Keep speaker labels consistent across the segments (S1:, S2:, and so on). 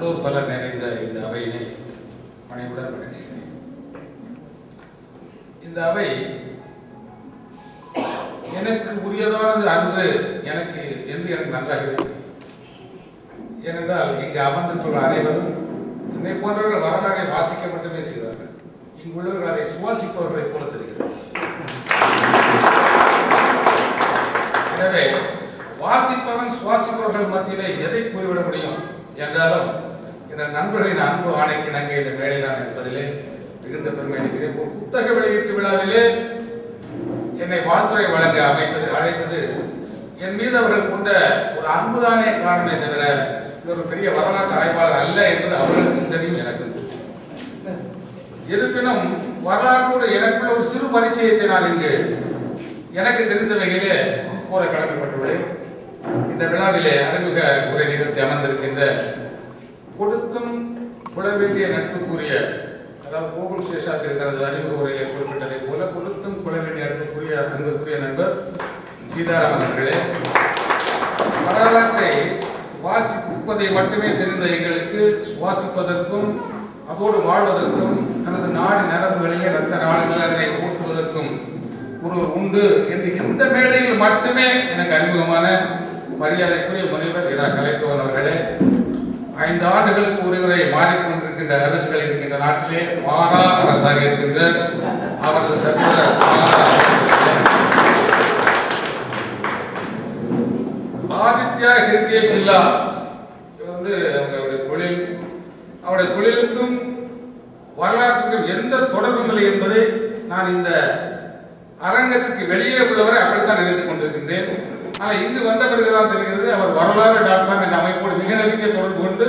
S1: நல்லோர் பலர் நிறைந்த இந்த அவையினை பணிவுடன் வணங்குகிறேன். இந்த அவை எனக்கு உரியதானது அன்று எனக்கு என்று எனக்கு நன்றாக ஏனென்றால் இங்கு அமர்ந்திருப்பவர்கள் அனைவரும் என்னை போன்றவர்கள் வரலாறை வாசிக்க மட்டுமே செய்வார்கள். இங்குள்ளவர்கள் அதை சுவாசிப்பவர்களை போல தெரிகிறது. எனவே வாசிப்பவன் சுவாசிப்பவர்கள் மத்தியிலே எதை கூறிவிட முடியும் என்றாலும் இந்த நண்பர்களின் அன்பு ஆணைக்கு இணங்க இந்த மேடைதான் என்பதிலே மிகுந்த பெருமை அடைகிறேன். ஒரு புத்தக வெளியீட்டு விழாவிலே என்னை வாழ்த்துறை வழங்க அழைத்தது என் மீது அவர்கள் கொண்ட ஒரு அன்புதானே காரணமே தவிர ஒரு பெரிய வரலாற்று ஆய்வாளர் அல்ல என்பது அவர்களுக்கும் தெரியும், எனக்கும் தெரியும். இருப்பினும் வரலாற்றோடு எனக்குள்ள ஒரு சிறு பரிச்சயத்தை நான் இங்கு எனக்கு தெரிந்த வகையிலே கூற கடமைப்பட்டுள்ளேன். இந்த விழாவிலே அறிமுக உரை நிகழ்த்தி அமர்ந்திருக்கின்ற கொடுத்தும் புல வேண்டிய நட்புக்குரிய, அதாவது கோகுல் சேஷாத்திரி தனது அறிமுக உரையிலே குறிப்பிட்டதை போல கொடுத்தும் புல வேண்டிய அன்புக்குரிய நண்பர் சீதாராமன் அவர்களே, வரலாற்றை வாசிப்பதை மட்டுமே தெரிந்த எங்களுக்கு சுவாசிப்பதற்கும் அதோடு வாழ்வதற்கும் தனது நாடு நரம்புகளிலே ரத்த நாடுகள் அதனை ஊட்டுவதற்கும் ஒருவர் உண்டு என்று இந்த மேடையில் மட்டுமே எனக்கு அறிமுகமான மரியாதைக்குரிய முனைவர் இரா கலைக்கவன் அவர்களே, 5 ஆண்டுகளுக்கு ஒருவரை மாறிக்கொண்டிருக்கின்ற அரசுகள் இருக்கின்ற நாட்டிலே மாறா அரசாக இருக்கின்ற அவரது சர்வ ஆதித்யா ஹெரிட்டேஜ் வில்லா அவருடைய தொழிலுக்கும் வரலாற்றுக்கும் எந்த தொடர்பும் இல்லை என்பதை நான் இந்த அரங்கத்திற்கு வெளியே உள்ளவரை அப்படித்தான் நினைத்துக் கொண்டிருக்கின்றேன். ஆனால் இங்கு வந்த பிறகுதான் தெரிகிறது அவர் வரலாறு டாக்டர் என்ற அமைப்போடு மிக நெருங்கிய தொடர்பு கொண்டு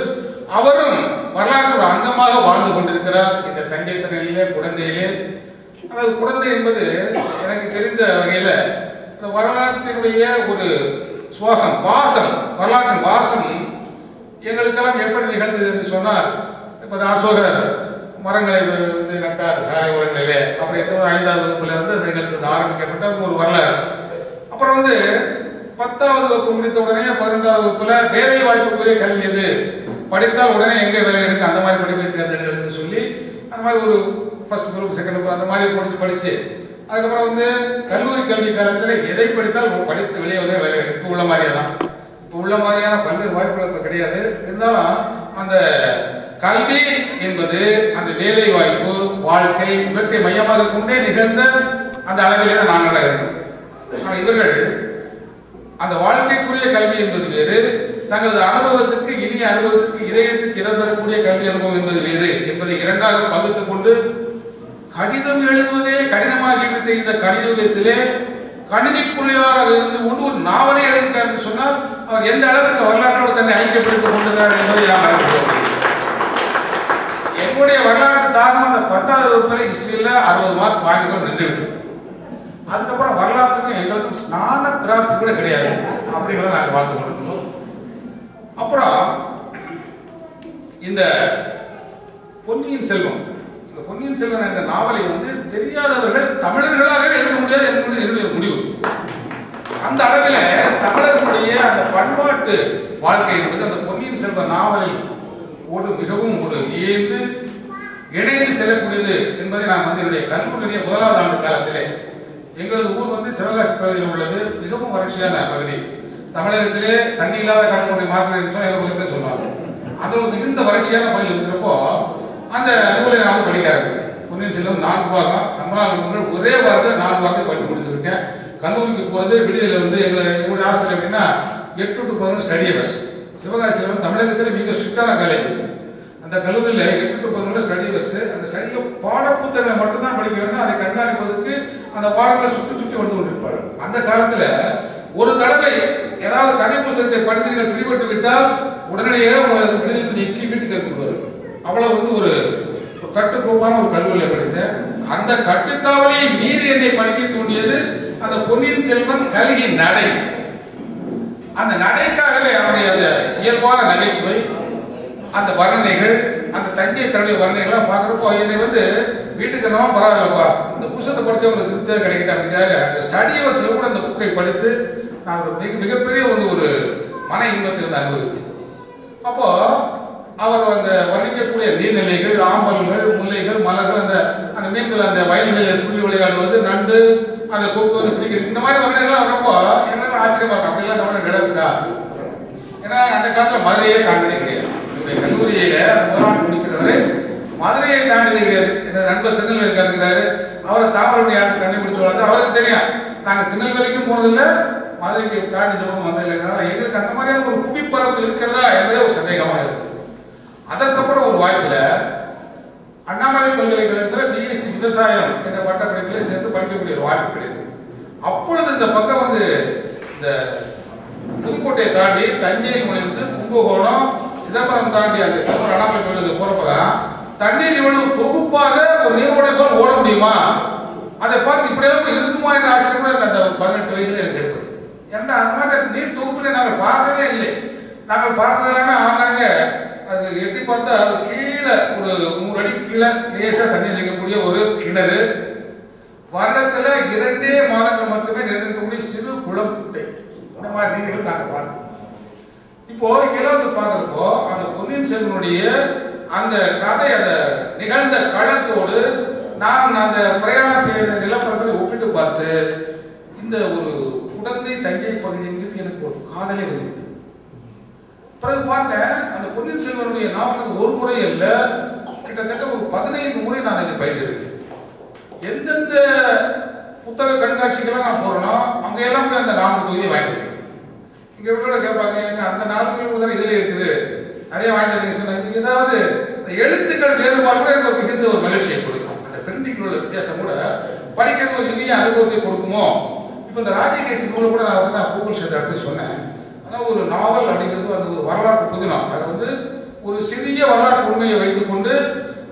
S1: அவரும் வரலாற்று ஒரு அங்கமாக வாழ்ந்து கொண்டிருக்கிறார் இந்த தஞ்சை திணையிலே குடந்தையிலே. அதாவது குடந்தை என்பது எனக்கு தெரிந்த வகையில வரலாற்றினுடைய ஒரு சுவாசம், வாசம், வரலாற்றின் வாசம் எங்களுக்கெல்லாம் எப்படி நிகழ்ந்தது என்று சொன்னால், இப்ப அசோகர் மரங்களை நட்டார் சாலை உரங்களிலே, அப்படி 5வது வகுப்புல அது எங்களுக்கு ஆரம்பிக்கப்பட்ட ஒரு வரலாறு. அப்புறம் 10வது வகுப்பு முடித்த உடனே 12வது வகுப்புல வேலை வாய்ப்புக்குரிய கல்வி எது, படித்தால் உடனே எங்க வேலை எடுக்க அந்த மாதிரி படிப்பை தேர்ந்தெடுக்கிறது சொல்லி அந்த மாதிரி ஒரு ஃபர்ஸ்ட் குரூப் செகண்ட் குரூப் அந்த மாதிரி படிச்சு அதுக்கப்புறம் கல்லூரி கல்வி காலத்தில் எதை படித்தால் படித்து வெளியே வேலை இப்போ உள்ள மாதிரியே தான். இப்போ உள்ள மாதிரியான பல்வேறு வாய்ப்புகள் கிடையாது. இருந்தாலும் அந்த கல்வி என்பது அந்த வேலை வாய்ப்பு, வாழ்க்கை இவற்றை மையமாக கொண்டே நிகழ்ந்த அந்த அளவிலே தான் நாங்கள் இருக்கோம். ஆனால் இவர்கள் அந்த வாழ்க்கைக்குரிய கல்வி என்பது வேறு, தங்களது அனுபவத்திற்கு இனிய அனுபவத்திற்கு இதயத்துக்கு இடம் தரக்கூடிய கல்வி அனுபவம் என்பது வேறு என்பதை இரண்டாக பகுத்துக் கொண்டு கடிதம் எழுதுவதே கடினமாகிவிட்ட இந்த கணிதத்திலே கணினிக்குள்ளாக இருந்து கொண்டு ஒரு நாவலை எழுதினார் என்று சொன்னால் அவர் எந்த அளவிற்கு வரலாற்றோடு தன்னை ஐக்கியப்படுத்திக் கொண்டிருந்தார் என்பதை நாம் என்னுடைய வரலாற்று தாகம் அந்த 10வது வகுப்பில் ஹிஸ்டரியில 60 மார்க் வாங்கிக்கொண்டு நின்றுவிட்டோம். அதுக்கப்புறம் வரலாற்றுக்கும் எங்களுக்கும் ஸ்நான பிராப்தி கூட கிடையாது. அப்படிங்கிறத நாங்கள் வாழ்ந்து கொண்டிருந்தோம். அப்புறம் இந்த பொன்னியின் செல்வன் என்ற நாவலை தெரியாதவர்கள் தமிழர்களாகவே இருக்க முடியாது என்னுடைய முடிவு. அந்த அளவில் தமிழர்களுடைய அந்த பண்பாட்டு வாழ்க்கை என்பது அந்த பொன்னியின் செல்வன் நாவலில் மிகவும் இணைந்து செல்லக்கூடியது என்பதை நான் என்னுடைய கல்லூரியுடைய 1வது ஆண்டு காலத்திலே எங்களது ஊர் சிவகாசி பகுதியில் உள்ளது. மிகவும் வறட்சியான பகுதி. தமிழகத்திலே தண்ணி இல்லாத கடற்கரை மாற்றம் சொன்னாங்க. அது ஒரு மிகுந்த வறட்சியான பகுதியில் இருக்கிறப்போ அந்த நூலை நான் படிக்க ஆரம்பித்தேன். பொன்னியின் செல்வன் 4 பாகம், நம்மளால் ஒரே வாரத்தில் 4 வாரத்தை படித்து முடித்திருக்கேன். கல்லூரிக்கு போறது விடுதலை எங்களுடைய ஆசிரியர் எப்படின்னா 8 to 11 ஸ்டடி ஹவர்ஸ். சிவகாசியில் தமிழகத்தில் மிக ஸ்ட்ரிக்டான காலேஜ். அந்த கல்லூரியில் 8 to 11 ஸ்டடி ஹவர்ஸ். அந்த ஸ்டடியில பாட புத்தகங்களை மட்டும்தான் படிக்க வேண்டும். அதை கண்காணிப்பதற்கு அந்த பாடங்களை சுற்றி வந்து கொண்டிருப்பார்கள். அந்த காலத்துல ஒரு தடவை ஏதாவது கதை புத்தகத்தை படித்து நீங்கள் பிடிபட்டு விட்டால் உடனடியாக விடுதலை நீக்கி வீட்டுக்கு எடுத்துவார்கள். அவ்வளவு ஒரு கட்டுக்கோப்பான ஒரு கல்லூரியில் படித்தேன். அந்த கட்டுக்காவலை மீறி என்னை படிக்க தூண்டியது அந்த பொன்னியின் செல்வன் கல்கி நடை. அந்த நடைக்காகவே அவருடைய அந்த இயல்பான நகைச்சுவை, அந்த வர்ணனைகள், அந்த தஞ்சை தன்னுடைய வர்ணனைகள்லாம் பார்க்குறப்போ என்னை வீட்டுக்கு நம்ம பரவாயில்லப்பா இந்த புத்தகத்தை படிச்சவங்களுக்கு திருப்தியாக கிடைக்கிட்ட அப்படிங்காக அந்த ஸ்டடி ஹவர்ஸ்ல கூட அந்த புக்கை படித்து நான் ஒரு மிகப்பெரிய ஒரு மன இன்பத்தில் அனுபவித்தேன். அப்போ அவர் அந்த வர்ணிக்கக்கூடிய நீர்நிலைகள், ஆம்பல்கள், முல்லைகள், மலர்கள், அந்த மீன்கள் அந்த வயல்களில் துள்ளி விளையாடுவது, நண்டு, அந்த கொக்கு வந்து பிடிக்கிறது, இந்த மாதிரி வர்ணனைகள்லாம் வரப்போ எங்களுக்கு ஆச்சரியமா இருக்கும். அப்படிலாம் தமிழ் நிலவுக்கா? ஏன்னா அந்த காலத்துல மதுரையே தாண்டதே கிடையாது. என்னுடைய கல்லூரியில முதலாம் முடிக்கிறவரு மதுரையை தாண்டதே கிடையாது. என் நண்பர் திருநெல்வேலிக்கு இருக்கிறாரு. அவரை தாமரை யாருக்கு தண்ணி பிடிச்சு வளர்த்து அவருக்கு தெரியும். நாங்க திருநெல்வேலிக்கும் போனதில்லை, மதுரைக்கு தாண்டி தூரம் வந்ததில்லைங்கிறதால எங்களுக்கு அந்த மாதிரியான ஒரு புவிப்பரப்பு இருக்கிறதா என்பதே ஒரு சந்தேகமாக இருக்குது. அதற்கப்புறம் ஒரு வாய்ப்புல அண்ணாமலை பல்கலைக்கழகத்தில் பிஎஸ்சி விவசாயம் என்ற பட்டப்படிப்பிலே சேர்ந்து படிக்கக்கூடிய ஒரு வாய்ப்பு கிடையாது. அப்பொழுது இந்த பக்கம் வந்து இந்த புதுக்கோட்டையை தாண்டி தஞ்சை நுழைந்து கும்பகோணம், சிதம்பரம் தாண்டி அந்த சிதம்பரம் அண்ணாமலை பல்கலைக்கழகத்துக்கு போறப்பதான் தண்ணீர் இவ்வளவு தொகுப்பாக ஒரு நீரோடை போல் ஓட முடியுமா, அதை பார்த்து இப்படியே இருக்குமா என்ற ஆச்சரியமா எனக்கு அந்த 18 வயசுல எனக்கு ஏற்படுது. ஏன்னா அந்த மாதிரி நீர் தொகுப்புல நாங்கள் பார்த்ததே இல்லை. நாங்கள் பார்த்ததுலாமே ஆனாங்க அது எட்டி பார்த்தா கீழே ஒரு 100 அடி கீழே லேசா தண்ணி நிற்கக்கூடிய ஒரு கிணறு, வருடத்துல 2 மாதங்கள் மட்டுமே நிர்ணயிக்கக்கூடிய சிறு குளம் குட்டை, இந்த மாதிரி நீர்கள் நாங்கள் பார்த்தோம். இப்போ இங்கெல்லாம் வந்து பார்க்கறப்போ அந்த பொன்னியின் செல்வனுடைய அந்த கதை, அந்த நிகழ்ந்த களத்தோடு நான் அந்த பிரயாணம் செய்த நிலப்பரப்பை ஒப்பிட்டு பார்த்து இந்த ஒரு குடந்தை தஞ்சை பகுதியின் மீது எனக்கு ஒரு காதலே வந்துவிட்டது. பிறகு பார்த்தேன் அந்த பொன்னியின் செல்வனுடைய நாவலுக்கு ஒரு முறை அல்ல, கிட்டத்தட்ட ஒரு 15 முறை நான் இதை பயிர்ந்திருக்கேன். எந்தெந்த புத்தக கண்காட்சிகள்லாம் நான் போறேனோ அங்க எல்லாம் போய் அந்த நாவல் பகுதியை வாங்கிட்டு இங்க இருக்கிற கேட்பாங்க, அந்த நாவல்கள் தான் இதுல இருக்குது, அதே வாங்கிட்டு சொன்னாங்க. ஏதாவது எழுத்துக்கள் வேறுபாடு கூட எனக்கு மிகுந்த ஒரு மகிழ்ச்சியை கொடுக்கும். அந்த பிரிண்டிங் உள்ள வித்தியாசம் கூட படிக்கிறது ஒரு இனிய அனுபவத்தை கொடுக்குமோ. இப்போ இந்த ராஜகேசி நூலை கூட நான் வந்து கூகுள் சேர்ந்த இடத்துல சொன்னேன். அதாவது ஒரு நாவல் அப்படிங்கிறது அந்த ஒரு வரலாற்று புதினம், அது வந்து ஒரு சிறிய வரலாற்று உண்மையை வைத்துக் கொண்டு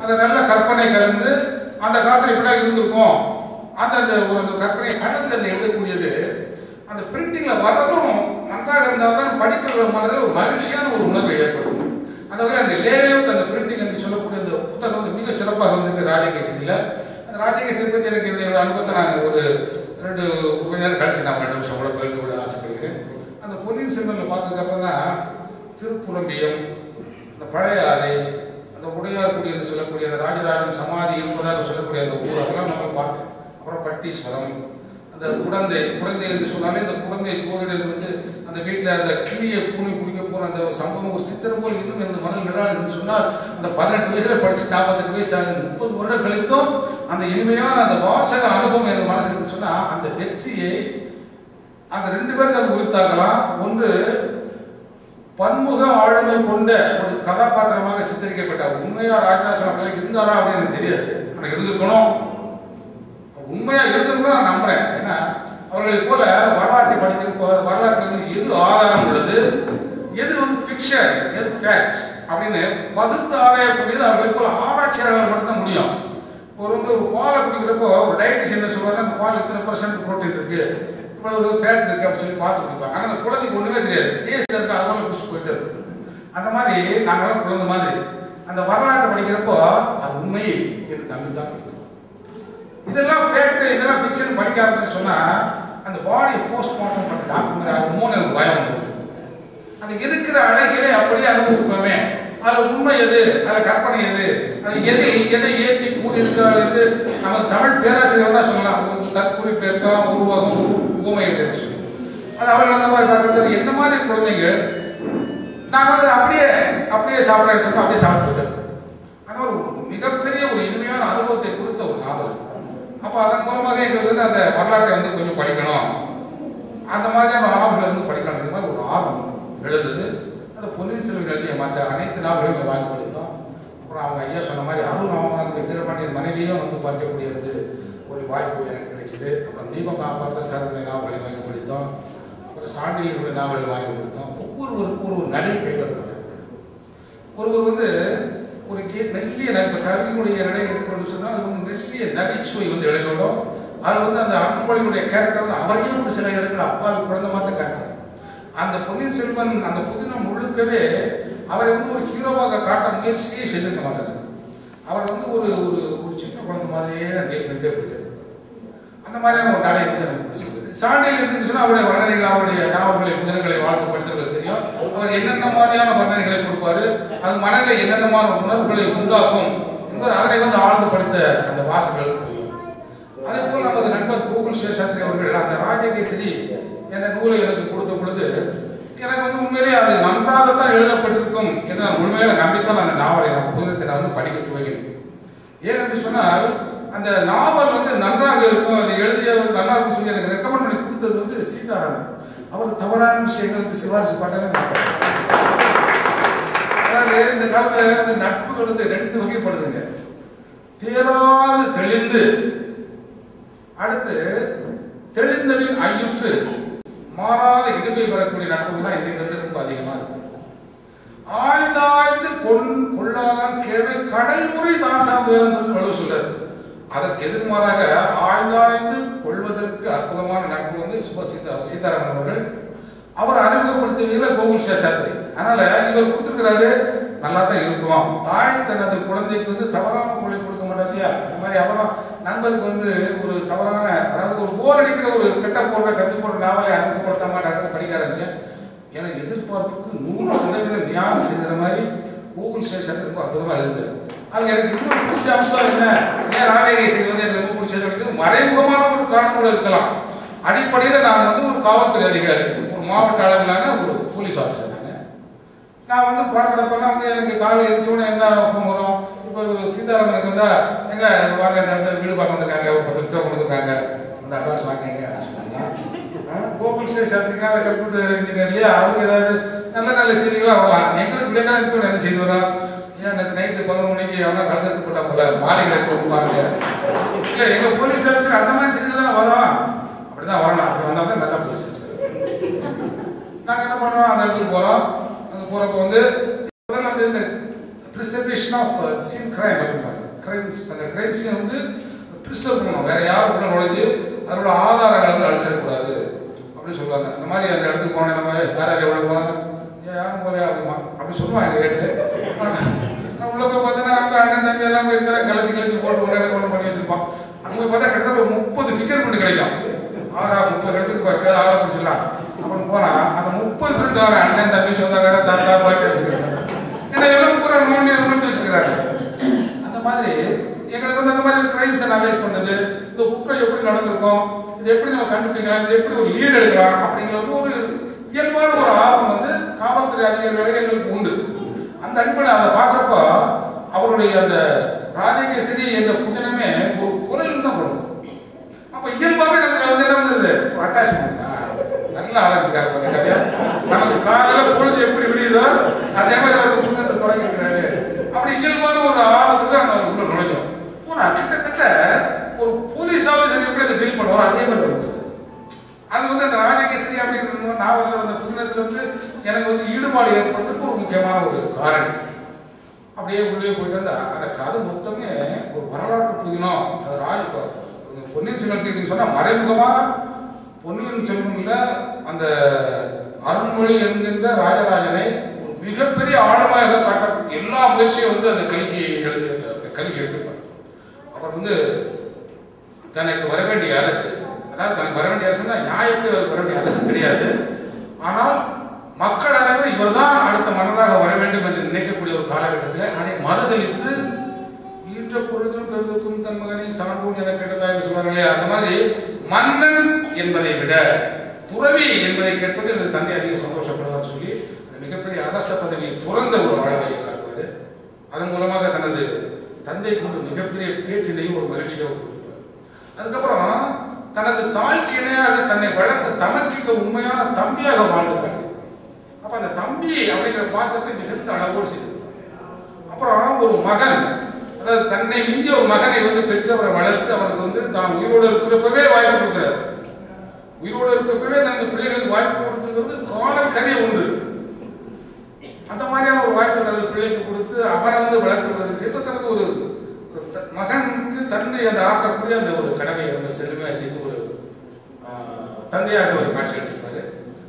S1: அந்த நல்ல கற்பனை கலந்து அந்த காலத்தில் இப்படிலாம் இருந்திருக்கும் அந்த அந்த கற்பனை கலந்து அந்த எழுதக்கூடியது அந்த பிரிண்டிங்ல வரதும் நன்றாக இருந்தால் தான் படிக்கிற மனதில் ஒரு மகிழ்ச்சியான ஒரு உணர்வை ஏற்படும். அந்த வகையில் அந்த லேஅவுட், அந்த பிரிண்டிங் என்று சொல்லக்கூடிய அந்த புத்தகம் வந்து மிக சிறப்பாக வந்திருக்கு ராஜகேசியில். அந்த ராஜகேசியை பற்றி எனக்கு என்னோட அனுபவத்தை நான் ஒரு 2 நேரம் கழிச்சு நான் 2 நிமிஷம் கூட பகிர்ந்து கொள்ள ஆசைப்படுகிறேன். அந்த பொன்னியின் செல்வனில் பார்த்ததுக்கு அப்புறம் தான் திருப்புரம்பியம், அந்த பழைய ஆலை, அந்த உடையார்குடி என்று சொல்லக்கூடிய அந்த ராஜராஜன் சமாதி இருப்பதாக சொல்லக்கூடிய அந்த ஊர், அதெல்லாம் நம்ம பார்த்தேன். அப்புறம் பட்டீஸ்வரம், அந்த குடந்தை என்று சொன்னாலே இந்த குடந்தை கோவிலில் வந்து அந்த வீட்டில் அந்த கிளியை பூனை குடிக்க போன அந்த சம்பவம் ஒரு சித்திரம் போல் இன்னும் இந்த மனதில் நிழல் என்று சொன்னால் அந்த 18 வயசுல படிச்சு 48 வயசு ஆகுது, 30 வருடம் கழித்தும் அந்த இனிமையான அந்த வாசக அனுபவம் என் மனசில் சொன்னா அந்த வெற்றியை அந்த 2 பேருக்கு அது உரித்தாக்கலாம். ஒன்று பன்முக ஆளுமை கொண்ட ஒரு கதாபாத்திரமாக சித்தரிக்கப்பட்டார். உண்மையா ராஜராஜன் இருந்தாரா அப்படின்னு எனக்கு தெரியாது, எனக்கு இருந்திருக்கணும், உண்மையா இருந்திருக்கணும் நான் நம்புறேன். ஏன்னா அவர்களை போல வரலாற்றை படிக்கிறப்போ வரலாற்றில் வந்து எது ஆதாரம் உள்ளது, எது வந்து ஃபிக்ஷன், எது ஃபேக்ட் அப்படின்னு பகுத்து ஆராயக்கூடியது அவர்களை போல ஆராய்ச்சியாளர்கள் மட்டும்தான் முடியும். ஒரு பாலை குடிக்கிறப்போ ஒரு டயட்டிஷியன் என்ன சொல்றாங்க, அந்த பால் இத்தனை % புரோட்டீன் இருக்கு, இவ்வளவு ஃபேட் இருக்கு அப்படின்னு சொல்லி பார்த்து குடிப்பாங்க. ஆனால் அந்த குழந்தைக்கு ஒண்ணுமே தெரியாது, டேஸ்ட் இருக்கு, அதனால குடிச்சு போயிட்டு இருக்கு. அந்த மாதிரி நாங்களாம் குழந்தை மாதிரி அந்த வரலாற்றை படிக்கிறப்போ அது உண்மை என்று நம்பிதான் படிக்கிறோம். இதெல்லாம் ஃபேக்ட், இதெல்லாம் ஃபிக்ஷன் படிக்க ஆரம்பிச்சு சொன்னா அந்த பாடியை போஸ்ட்மார்ட்டம் பண்ண டாக்டர் ஆகுமோ எனக்கு பயம் உண்டு. அது இருக்கிற அழகிலே அப்படியே அனுபவிப்போமே, அதில் உண்மை எது, அதில் கற்பனை எது, அது எதை ஏற்றி கூறியிருக்கிறார் என்று நம்ம தமிழ் பேராசிரியர் தான் சொல்லலாம். ஒரு தற்குறிப்பு இருக்கலாம், உருவாகும் உவமை என்று சொல்லி அது அவர்கள் அந்த மாதிரி பார்க்கறது. என்ன மாதிரி குழந்தைகள் நாங்கள் வந்து அப்படியே சாப்பிட்றேன்னு சொன்னால் அப்படியே சாப்பிட்டுருக்காரு. அந்த ஒரு மிகப்பெரிய ஒரு இனிமையான அனுபவத்தை கொடுத்த ஒரு நாவல். அப்போ அதன் மூலமாக எங்களுக்கு வந்து அந்த வரலாற்றை வந்து கொஞ்சம் படிக்கணும், அந்த மாதிரியான நாவல்களை வந்து படிக்கணும் மாதிரி ஒரு ஆர்வம் எழுந்தது. அந்த பொன்னியின் செல்வன் எழுதிய மற்ற அனைத்து நாவல்களையும் வாங்கி படித்தோம். அப்புறம் அவங்க ஐயா சொன்ன மாதிரி அருள் ராமநாதன் வீரபாண்டியன் மனைவியும் வந்து பார்க்கக்கூடியது ஒரு வாய்ப்பு எனக்கு கிடைச்சிது. அப்புறம் தீபம் பார்த்த சாரனுடைய நாவல்களை வாங்கி படித்தோம். அப்புறம் சாண்டிலியுடைய நாவல்களை வாங்கி படித்தோம். ஒவ்வொருவருக்கும் ஒரு நடை கைவரப்பட்டிருக்கிறது. ஒருவர் வந்து ஒரு மெல்லிய கவியினுடைய நடை எடுத்துக்கொண்டு சொன்னால் அது வந்து மெல்லிய நகைச்சுவை வந்து எழுதணும். அது வந்து அந்த அன்பொழியுடைய கேரக்டர் வந்து அவரையும் ஒரு சில இடங்கள் அப்பாவி குழந்தை மாதிரி காட்டுறாங்க. அந்த பொன்னியின் செல்வன் அந்த புதினம் முழுக்கவே அவரை வந்து ஒரு ஹீரோவாக காட்ட முயற்சியே செய்திருக்க மாட்டாங்க. அவர் வந்து ஒரு ஒரு சின்ன குழந்தை மாதிரியே அந்த போயிட்டு அந்த மாதிரியான ஒரு நடை வந்து நமக்கு சொல்லுது. சாண்டியில் எடுத்துன்னு சொன்னால் அவருடைய வர்ணனைகள், அவருடைய நாவல்களை புதினங்களை வாழ்த்து படித்திருக்கிறது தெரியும். தெரியும். அவர் என்னென்ன மாதிரியான வர்ணனைகளை கொடுப்பாரு, அது மனதில் என்னென்ன மாதிரி உணர்வுகளை உண்டாக்கும் என்பது அதனை வந்து ஆழ்ந்து படித்த அந்த வாசகர்கள் புரியும். அதே போல் நமது நண்பர் கோகுல் சேஷாத்ரி அவர்கள் அந்த ராஜகேசரி என்ற நூலை எனக்கு கொடுத்த பொழுது எனக்கு வந்து உண்மையிலேயே அது நன்றாகத்தான் எழுதப்பட்டிருக்கும் என்று நான் உண்மையாக நம்பித்தான் அந்த நாவலை நான் புதினத்தை நான் வந்து படிக்க துவங்கினேன். ஏனென்று சொன்னால் அந்த நாவல் வந்து நன்றாக இருக்கும், அதை எழுதிய நல்லா இருக்கும் சொல்லி எனக்கு ரெக்கமெண்ட் பண்ணி கொடுத்தது வந்து சீதாராமன். அவர் தவறான விஷயங்களுக்கு சிபாரிசு பண்ணவே மாட்டார். அதாவது இந்த காலத்துல வந்து நட்புகள் வந்து 2 வகைப்படுதுங்க. தேராது தெளிந்து, அடுத்து தெளிந்தவின் ஐயுற்று மாறாத இடுமை பெறக்கூடிய நட்புகள் தான் இன்னைக்கு வந்து ரொம்ப அதிகமா இருக்கு. ஆய்ந்தாய்ந்து கொள்ளாதான் கேள்வி கடைமுறை தான் சார்ந்து வலுவு சொல்றாரு. அதற்கு எதிர்மாறாக ஆய்ந்தாய்ந்து கொள்வதற்கு அற்புதமான நட்பு வந்து சீதாராமன் அவர்கள் அவர் அறிமுகப்படுத்திய கோகுல் சேஷாத்ரி. அதனால இவர் கொடுத்திருக்கிறாரு, நல்லா தான் இருக்கும். தாய் தனது குழந்தைக்கு வந்து தவறான பொருளை கொடுக்க மாட்டார் இல்லையா, இந்த மாதிரி அவரும் நண்பருக்கு வந்து ஒரு தவறான, அதாவது ஒரு போர் அடிக்கிற ஒரு கெட்ட போடுற கத்து போடுற நாவலை அறிமுகப்படுத்த மாட்டாங்க. படிக்க ஆரம்பிச்சேன். எனக்கு எதிர்பார்ப்புக்கு 100% ஞானம் செய்கிற மாதிரி கோகுல் சேஷாத்ரி ரொம்ப அற்புதமா எழுதுது. அது எனக்கு இன்னும் பிடிச்ச அம்சம் என்ன, ஏன் ராஜகேசரி வந்து எனக்கு ரொம்ப பிடிச்சது மறைமுகமான ஒரு காரணம் கூட இருக்கலாம். அடிப்படையில் நான் வந்து ஒரு காவல்துறை அதிகாரி, ஒரு மாவட்ட அளவிலான ஒரு போலீஸ் ஆஃபீஸர். நான் வந்து பார்க்குறப்பெல்லாம் வந்து எனக்கு காலையில் எழுதிச்சோன்னே என்ன ஃபோன் வரும். இப்போ சீதாராமனுக்கு வந்தா எங்க வாங்க இந்த இடத்துல வீடு பார்க்க வந்திருக்காங்க, ஒரு 10 லட்சம் கொடுத்துருக்காங்க, அந்த அட்வான்ஸ் வாங்கிங்க அப்படின்னு சொன்னாங்க. கோகுல் சேஷாத்ரிக்கா கம்ப்யூட்டர் இன்ஜினியர் இல்லையா, அவங்க ஏதாவது நல்ல நல்ல செய்திகளாக வரலாம். எங்களுக்கு பிள்ளைங்க என்ன செய்தி வரும், ஏன் நேற்று நைட்டு 11 மணிக்கு அவனா கலந்துட்டு போட்டா போல மாலையில் எடுத்து பாருங்க. இல்லை எங்கள் போலீஸ் ஆஃபீஸர் அந்த மாதிரி செய்திகள் தான் வரும், அப்படிதான் வரணும். அப்படி வந்தால் தான் நல்ல போலீஸ் ஆஃபீஸர். நாங்கள் என்ன பண்ணுறோம், அந்த இடத்துக்கு போகிறோம். அங்கே போகிறப்ப வந்து முதல்ல வந்து இந்த ப்ரிசர்வேஷன் ஆஃப் சீன் கிரைம் அப்படிம்பாங்க. கிரைம்ஸ், அந்த கிரைம் சீனை வந்து ப்ரிசர்வ் பண்ணணும், வேற யாரும் உள்ள நுழைஞ்சு அதோட ஆதாரங்களை வந்து அழிச்சிடக்கூடாது அப்படின்னு சொல்லுவாங்க. அந்த மாதிரி அந்த இடத்துக்கு போனேன், நம்ம வேற எவ்வளோ போனாங்க, யாரும் போல அப்படிமா அப்படி சொல்லுவாங்க கேட்டு. உள்ள போய் பார்த்தீங்கன்னா அவங்க அண்ணன் தம்பி எல்லாம் போய் இருக்கிற கலைச்சி போட்டு உடனே கொண்டு பண்ணி வச்சிருப்பான். அங்கே போய் பார்த்தா கிட்டத்தட்ட ஒரு 30 ஃபிங்கர் பிரிண்ட் கிடைக்கும். 30 கிடைச்சிருப்பா, எப்படியாவது ஆளை பிடிச்சிடலாம் அப்படின்னு போனா அந்த 30 பிரிண்ட் ஆன அண்ணன் தம்பி சொந்தக்கார தாத்தா பாட்டு எடுத்துக்கிறாங்க. ஏன்னா எல்லாம் பூரா நோண்டி எடுத்து வச்சுக்கிறாங்க. அந்த மாதிரி எங்களுக்கு வந்து அந்த மாதிரி கிரைம்ஸ் அனலைஸ் பண்ணது, இந்த குற்றம் எப்படி நடந்திருக்கும், இது எப்படி நம்ம கண்டுபிடிக்கலாம், இது எப்படி ஒரு லீட் எடுக்கலாம் அப்படிங்கிறது ஒரு இயல்பான ஒரு ஆர்வம் வந்து காவல்துறை அதிகாரிகளுக்கு எங்களுக்கு உண்டு. அந்த அடிப்படை அதை பார்க்குறப்போ அவருடைய அந்த ராஜகேசரி என்ற புதினமே ஒரு குரல் தான் தொடங்கும். அப்போ இயல்பாகவே நமக்கு வந்து என்ன வந்தது, ஒரு அட்டாச்மெண்ட். நல்லா ஆரம்பிச்சிருக்காரு அந்த கதையா, நமக்கு காலையில் பொழுது எப்படி விடியுதோ அதே மாதிரி அவருக்கு புதினத்தை தொடங்கியிருக்கிறாரு. அப்படி இயல்பான ஒரு ஆர்வத்துக்கு தான் நம்ம உள்ள நுழைஞ்சோம். போனால் கிட்டத்தட்ட ஒரு போலீஸ் ஆஃபீஸர் எப்படி அதை டீல் பண்ணுவோம் அதே மாதிரி இருக்குது. அது வந்து அந்த ராஜகேசரி அப்படிங்கிற நாவலில் வந்த புதினத்தில் வந்து எனக்கு வந்து ஈடுபாடு ஏற்படுறதுக்கு ஒரு முக்கியமான ஒரு காரணம். அப்படியே உள்ளே போயிட்டு வந்தா அந்த கதை மொத்தமே ஒரு வரலாற்று புதினம். அது பொன்னியின் செல்வன் சொன்னா மறைமுகமா பொன்னியின் செல்வன்ல அந்த அருண்மொழி என்கின்ற ராஜராஜனை ஒரு மிகப்பெரிய ஆழமாக காட்ட எல்லா முயற்சியும் வந்து அந்த கல்கி எடுத்திருப்பார். அவர் வந்து தனக்கு வர வேண்டிய அரசு, அதாவது தனக்கு வர வேண்டிய அரசுன்னா நியாயப்படி வர வேண்டிய அரசு கிடையாது, ஆனால் மக்கள் அனைவரும் இவர் தான் அடுத்த மன்னராக வர வேண்டும் என்று நினைக்கக்கூடிய ஒரு காலகட்டத்தில் அதை மறுதளித்து ஈன்ற பொழுதும் கருதுக்கும் தன் மகனை சமபூமி என கேட்டதாக சொல்வார்களே, அந்த மாதிரி மன்னன் என்பதை விட துறவி என்பதை கேட்பது எனது தந்தை அதிக சந்தோஷப்படுவார் சொல்லி அந்த மிகப்பெரிய அரச பதவியை துறந்த ஒரு வாழ்வையை காட்டுவார். அதன் மூலமாக தனது தந்தை கொண்டு மிகப்பெரிய பேச்சினையும் ஒரு மகிழ்ச்சியாக கொடுப்பார். அதுக்கப்புறம் தனது தாய்க்கு இணையாக தன்னை வளர்த்த தமக்கிக்க உண்மையான தம்பியாக வாழ்ந்து காட்டியிருப்பார். அப்ப அந்த தம்பி அப்படிங்கிற பாத்திரத்தை மிகுந்த அளவோடு செய்திருப்பார். அப்புறம் ஒரு மகன், அதாவது தன்னை மிஞ்சிய ஒரு மகனை வந்து பெற்று அவரை வளர்த்து அவருக்கு வந்து தான் உயிரோடு இருக்கிறப்பவே வாய்ப்பு கொடுக்கிறார். உயிரோடு இருக்கிறப்பவே தனது பிள்ளைகளுக்கு வாய்ப்பு கொடுக்குறது காலக்கரை உண்டு. அந்த மாதிரியான ஒரு வாய்ப்பு தனது பிள்ளைக்கு கொடுத்து அவனை வந்து வளர்த்துவதற்கு இப்போ தனது ஒரு மகனுக்கு தந்தை அந்த ஆக்கக்கூடிய அந்த ஒரு கடமையை வந்து செழுமையாக செய்து ஒரு தந்தையாக ஒரு காட்சி அளிச்சிருப்பாரு.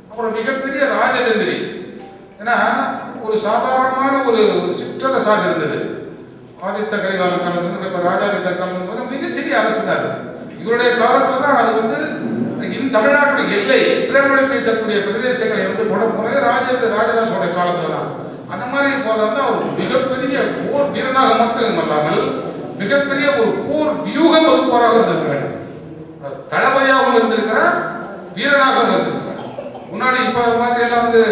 S1: அப்புறம் மிகப்பெரிய ராஜதந்திரி, ஏன்னா ஒரு சாதாரணமான ஒரு சிற்றரசாக இருந்தது ஆதித்த கரிகால காலத்துல, ராஜாதித்த காலம் மிகச்சிறிய அரசு தான். இவருடைய காலத்துல தான் அது வந்து தமிழ்நாட்டுடைய எல்லை பிறமொழி பேசக்கூடிய பிரதேசங்களை வந்து தொடர்புடைய ராஜராஜோடைய காலத்துல தான். அந்த மாதிரி போல ஒரு மிகப்பெரிய போர் வீரனாக மட்டும் அல்லாமல் மிகப்பெரிய ஒரு போர் வியூகம் வகுப்பவராக இருந்திருக்கிறார். தளபதியாகவும் இருந்திருக்கிறார், வீரனாகவும் இருந்திருக்கிறார். முன்னாடி இப்ப மாதிரி எல்லாம் வந்து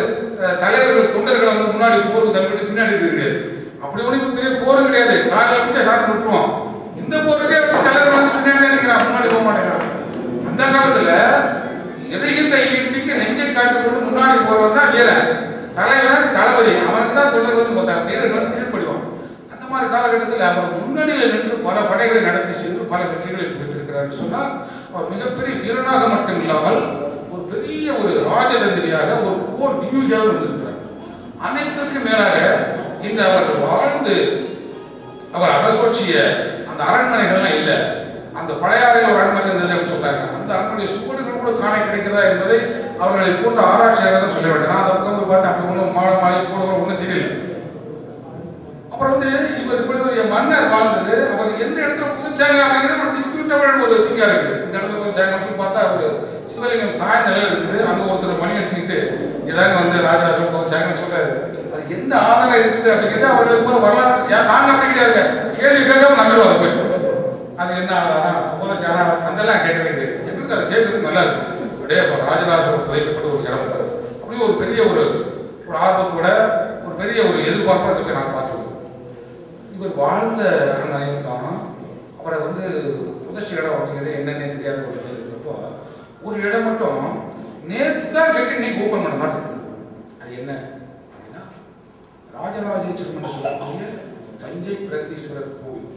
S1: தலைவர்கள் தொண்டர்களை வந்து முன்னாடி போருக்கு தலைப்பட்டு பின்னாடி இருக்கிறது. அப்படி ஒன்றும் பெரிய போர் கிடையாது. காலையில் பிடிச்ச சாசனம் விட்டுருவோம். இந்த போருக்கே தலைவர் வந்து பின்னாடி தான் நிற்கிறான், முன்னாடி போக மாட்டேங்கிறான். அந்த காலத்துல எதைகின்ற இடிக்கு நெஞ்சை காட்டு கொண்டு முன்னாடி போறவன் தான் வீரன். தலைவன் தளபதி, அவனுக்கு தான் தொண்டர்கள் வந்து பார்த்தாங்க, வீரர்கள் வந்து கீழ்படிவான். அந்த மாதிரி காலகட்டத்தில் அவர் முன்னணியில் நின்று பல படைகளை நடத்தி சென்று பல வெற்றிகளை கொடுத்திருக்கிறார் சொன்னால் அவர் மிகப்பெரிய வீரனாக மட்டும் இல்லாமல் ஒரு பெரிய ஒரு ராஜதந்திரியாக ஒரு போர் வியூஜாக இருந்திருக்கிறார். அனைத்திற்கும் மேலாக இந்த அவர் வாழ்ந்து அவர் அரசோற்றிய அந்த அரண்மனைகள்லாம் இல்லை. அந்த பழையாறையில் ஒரு அரண்மனை இருந்தது அப்படின்னு சொல்றாங்க. அந்த அரண்மனை சுவடுகள் கூட காண கிடைக்கிறதா என்பதை அவர்களை போன்ற ஆராய்ச்சியாளர் தான் சொல்ல வேண்டும். நான் அந்த பக்கம் பார்த்து அப்படி ஒன்றும் மாலை கூட ஒன்றும் தெரியல. அப்புறம் வந்து இவர் பெரிய மன்னர் வாழ்ந்தது அவர் எந்த இடத்துல புதுச்சாங்க அப்படிங்கிறது ஒரு டிஸ்பியூட்டபிள் ஒரு திங்கா இருக்குது. இந்த இடத்துல புதுச்சாங்க அப்படின்னு பார்த்தா ஒரு சிவலிங்கம் சாய்ந்த நிலையில் இருக்குது. அங்கே ஒருத்தர் மணி அடிச்சுக்கிட்டு இதாங்க வந்து ராஜராஜன் புதுச்சாங்கன்னு சொல்றாரு. அது எந்த ஆதாரம் இருக்குது அப்படிங்கிறது அவர்களுக்கு ஒரு வரலாறு. நாங்கள் அப்படி கிடையாது, கேள்வி கேட்காம நம்பிடுவோம். அதை போயிட்டு அது என்ன ஆதாரம் புதுச்சாரா அதெல்லாம் கேட்கறது கிடையாது. எங்களுக்கு அதை கேட்கறது நல்லா இருக்கும். அப்படியே ராஜராஜன் புதைக்கப்பட்ட ஒரு இடம் இருக்காரு. அப்படியே ஒரு பெரிய ஒரு ஆர்வத்தோட ஒரு பெரிய ஒரு எதிர்பார்ப்போட அதை போய் நாங்கள் பார்த்துருக்கோம். இவர் வாழ்ந்த அரண்மனையும் காணும். அவரை வந்து புதைச்சி இடம் அப்படிங்கிறது என்னென்ன தெரியாத ஒரு இடம் இருக்கிறப்போ ஒரு இடம் மட்டும் நேற்று தான் கேட்டு இன்னைக்கு ஓப்பன் பண்ண மாட்டேங்குது. அது என்ன அப்படின்னா ராஜராஜேஸ்வரன் சொல்லக்கூடிய தஞ்சை பிரகதீஸ்வரர் கோவில்.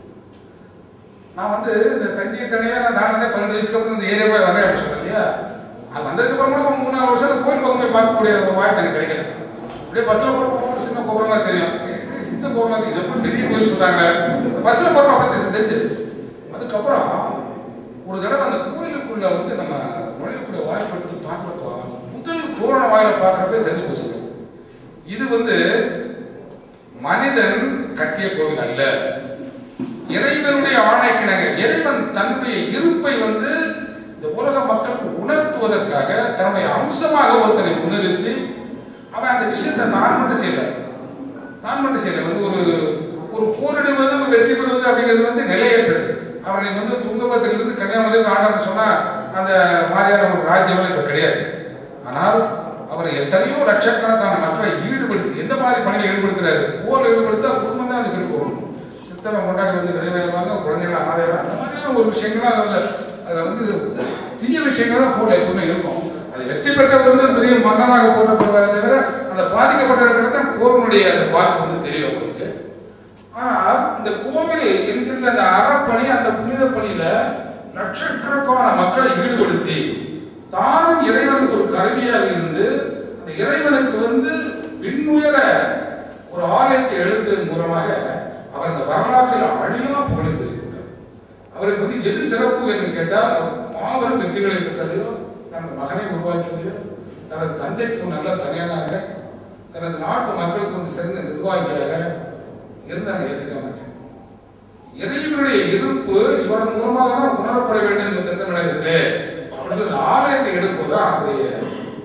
S1: நான் வந்து இந்த தஞ்சை தனியாக நான் தாண்டதே 12 வயசுக்கு அப்புறம் இந்த ஏரியா போய் வரேன் சொன்னேன் இல்லையா. அது வந்ததுக்கு அப்புறம் கூட 3-4 வருஷம் கோயில் பக்கம் போய் பார்க்கக்கூடிய ஒரு வாய்ப்பு எனக்கு கிடைக்கல. அப்படியே பஸ்ஸில் போகிற சின்ன கோபுரமா தெரியும். சின்ன கோபுரம் இது எப்படி பெரிய கோயில் சொல்றாங்க. பஸ்ஸில் போகிறோம் அப்படி தெரிஞ்சது. அதுக்கப்புறம் ஒரு தடவை அந்த கோயிலுக்குள்ள வந்து நம்ம நுழையக்கூடிய வாய்ப்பு எடுத்து பார்க்குறப்போ அந்த முதல் தோரண வாயில பார்க்குறப்பே தெரிஞ்சு போச்சுங்க. இது வந்து மனிதன் கட்டிய கோவில் அல்ல, இறைவனுடைய ஆணைக்கிணங்க இறைவன் தன்னுடைய இருப்பை வந்து இந்த உலக மக்களுக்கு உணர்த்துவதற்காக தன்னுடைய அம்சமாக ஒருத்தனை முன்னிறுத்தி அவன் அந்த விஷயத்தை தான் மட்டும் செய்யல வந்து ஒரு போரிடுவது வெற்றி பெறுவது அப்படிங்கிறது வந்து நிலையற்றது. அவனை வந்து துங்கபத்திலிருந்து கன்னியாகுமரிக்கு ஆண்டான்னு சொன்னா அந்த மாதிரியான ஒரு ராஜ்யம் இப்ப கிடையாது. ஆனால் அவரை எத்தனையோ லட்சக்கணக்கான மக்களை ஈடுபடுத்தி எந்த மாதிரி பணியில் ஈடுபடுத்துறாரு. போர்ல ஈடுபடுத்தா குடும்பம் தான் அது கெட்டு போகும். சித்தனை கொண்டாடி வந்து நிறைவேறுவாங்க, குழந்தைகள் அனாதைகள், அந்த மாதிரியான ஒரு விஷயங்களா அதுல வந்து தீய விஷயங்கள் தான் போர்ல எப்பவுமே இருக்கும். அது வெற்றி பெற்றவர் வந்து பெரிய மன்னராக போற்றப்படுவாரே தவிர அந்த பாதிக்கப்பட்டவர்கள் தான் போரினுடைய அந்த பாதிப்பு வந்து தெரியும் அவங்களுக்கு. ஆனால் இந்த கோவில் என்கின்ற அந்த அறப்பணி, அந்த புனித பணியில லட்சக்கணக்கான மக்களை ஈடுபடுத்தி தானும் இறைவனுக்கு ஒரு கருவியாக இருந்து அந்த இறைவனுக்கு வந்து பின்னுயர ஒரு ஆலயத்தை எழுப்பதன் மூலமாக அவர் இந்த வரலாற்றில் அழியா புகழ்ந்திருக்கிறார். அவருக்கு வந்து எது சிறப்பு என்று கேட்டால் மாபெரும் வெற்றிகளை பெற்றதையோ, தனது மகனை உருவாக்கியதையோ, தனது தந்தைக்கு நல்ல தனியாக, தனது நாட்டு மக்களுக்கு வந்து சிறந்த நிர்வாகியாக இருந்த ஏற்றுக்க மாட்டேன். இறைவனுடைய இருப்பு இவன் மூலமாக தான் உணரப்பட வேண்டும் இந்த தென்தமிழகத்திலே அப்படின்னு ஆலயத்தை எடுப்பதுதான் அவருடைய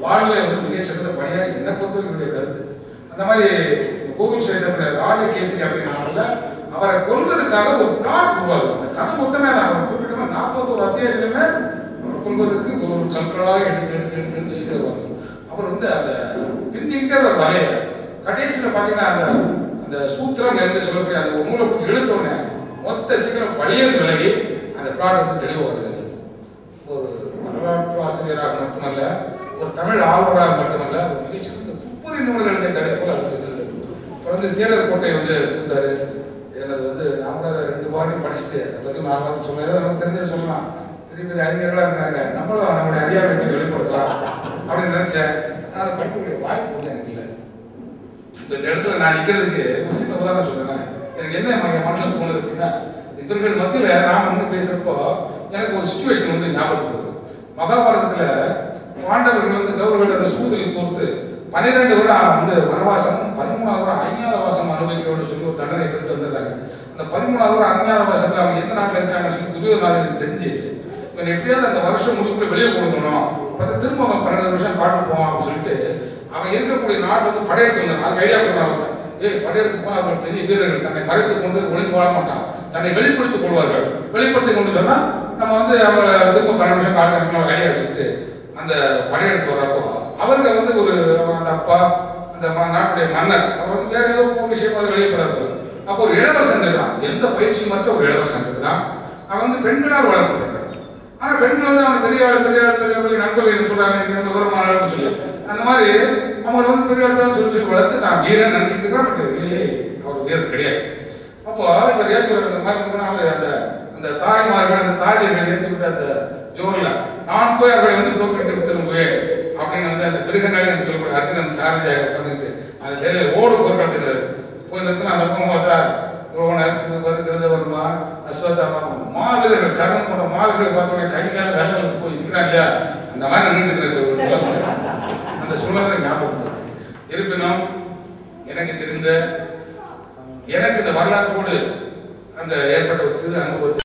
S1: வாழ்வை வந்து மிக சிறந்த பணியாக என்ன பொறுத்தவர்களுடைய கருத்து. அந்த மாதிரி கோவில் சேஷத்தில் ராஜகேசரி அப்படின்னால அவரை கொல்வதற்காக ஒரு பிளாட் உருவாகும். அந்த கதை மொத்தமே அவர் குறிப்பிட்ட 41 அத்தியாயத்திலுமே அவரை கொல்வதற்கு ஒரு கற்களாக எடுத்து வருவாங்க. அவர் வந்து அந்த பின்னிக்கிட்டே ஒரு வலைய கடைசியில் பார்த்தீங்கன்னா அந்த சூத்திரம் என்று சொல்லக்கூடிய அந்த ஒரு நூலை பிடிச்சி இழுத்தோடனே மொத்த சீக்கிரம் வழியில் விலகி அந்த பிளாட் வந்து தெளிவாக வருது. ஒரு வரலாற்று ஆசிரியராக மட்டுமல்ல, ஒரு தமிழ் ஆர்வலராக மட்டுமல்ல, ஒரு மிகச்சிறந்த துப்புரி நூல்களுடைய கதை போல இருந்தது. வந்து சேலர் கோட்டை வந்து கொடுத்தாரு. எனது வந்து நான் கூட 2 வாரம் படிச்சுட்டு அதை பற்றி 4 வாரம் சொன்னேன். நமக்கு தெரிஞ்சது சொல்லலாம். பெரிய பெரிய அறிஞர்களாக இருந்தாங்க, நம்மளும் நம்மளுடைய அறியாமையை வெளிப்படுத்தலாம் அப்படின்னு நினைச்சேன். அதை படிக்கக்கூடிய வாய்ப்பு வந்து எனக்கு இல்லை. இப்போ இந்த இடத்துல நான் நிற்கிறதுக்கு ஒரு சின்ன உதாரணம் சொல்லுவேன். எனக்கு என்ன மனசில் தோணுது அப்படின்னா, இவர்கள் மத்தியில் நான் ஒன்று பேசுறப்போ எனக்கு ஒரு சுச்சுவேஷன் வந்து ஞாபகம் வருது. மகாபாரதத்துல பாண்டவர்கள் வந்து கௌரவர்கள் அந்த சூதனை தோர்த்து 12 வருடம் வந்து வனவாசம், 13வது வருடம் அஞ்ஞாதவாசம் அனுபவிக்கிறோம்னு சொல்லி ஒரு தண்டனை பெற்று வந்துடுறாங்க. அந்த 13வது வருடம் அஞ்ஞாதவாசத்துல அவங்க எந்த நாட்டில் இருக்காங்கன்னு சொல்லி துரியோதனாதிகளுக்கு தெரிஞ்சு இவன் எப்படியாவது அந்த வருஷம் முடிவுக்குள்ள வெளியே கொடுக்கணும் அப்போ திரும்ப அவன் 12 வருஷம் காட்டுக்கு போவான் அப்படின்னு சொல்லிட்டு அவன் இருக்கக்கூடிய நாடு வந்து படையெடுத்து வந்தான். அதுக்கு ஐடியா கொடுறாங்க, படையெடுத்து போனால் அவர்கள் பெரிய வீரர்கள் தன்னை மறைத்துக் கொண்டு ஒளிந்து வாழ மாட்டான், தன்னை வெளிப்படுத்திக் கொள்வார்கள். வெளிப்படுத்தி கொண்டு சொன்னா நம்ம வந்து அவங்களை திரும்ப 12 வருஷம் காட்டு ஐடியா வச்சுட்டு அந்த படையெடுத்து வர்றப்போ அவருக்கு வந்து ஒரு அந்த அப்பா அந்த நாட்டுடைய மன்னர் அவர் வந்து வேற ஏதோ விஷயமா வெளியே போறாரு. அப்போ ஒரு இளவரசன் இருக்கிறான், எந்த பயிற்சி மற்ற ஒரு இளவரசன் இருக்கிறான். அவன் வந்து பெண்களால் வளர்க்கப்பட்டான். ஆனா பெண்கள் வந்து அவன் பெரிய பெரிய நண்பர்கள் சொல்றாங்க விவரமான சொல்லி அந்த மாதிரி அவங்க வந்து பெரிய சொல்லி வளர்த்து நான் வீரன் நினைச்சிட்டு இருக்கிறான். பட் இல்லையே அவர் வீரர் கிடையாது. அப்போ இவர் ஏற்க மாதிரி அந்த அந்த தாய்மார்கள் அந்த தாதியர்கள் ஏற்றுக்கிட்ட அந்த ஜோர்ல நான் போய் அவர்களை வந்து தோற்கடித்து திரும்புவேன் அப்படின்னு வந்து அந்த மிருகங்கள் என்று சொல்லக்கூடிய அர்ஜுனன் சாரதியாக உட்காந்துக்கிட்டு அந்த செயலில் ஓடு பொருட்படுத்துகிறார். போய் நிறுத்தினா அந்த பக்கம் பார்த்தா வருகிறது வருமா அஸ்வத்தாமா மாதிரிகள் கரணம் போன மாதிரிகளை பார்த்தோன்னே கைகால வேலைகளுக்கு போய் இருக்கிறாங்க இல்லையா, அந்த மாதிரி நின்றுட்டு அந்த சூழலை ஞாபகத்துக்கு. இருப்பினும் எனக்கு தெரிந்த எனக்கு இந்த வரலாற்றோடு அந்த ஏற்பட்ட ஒரு சிறு அனுபவத்தை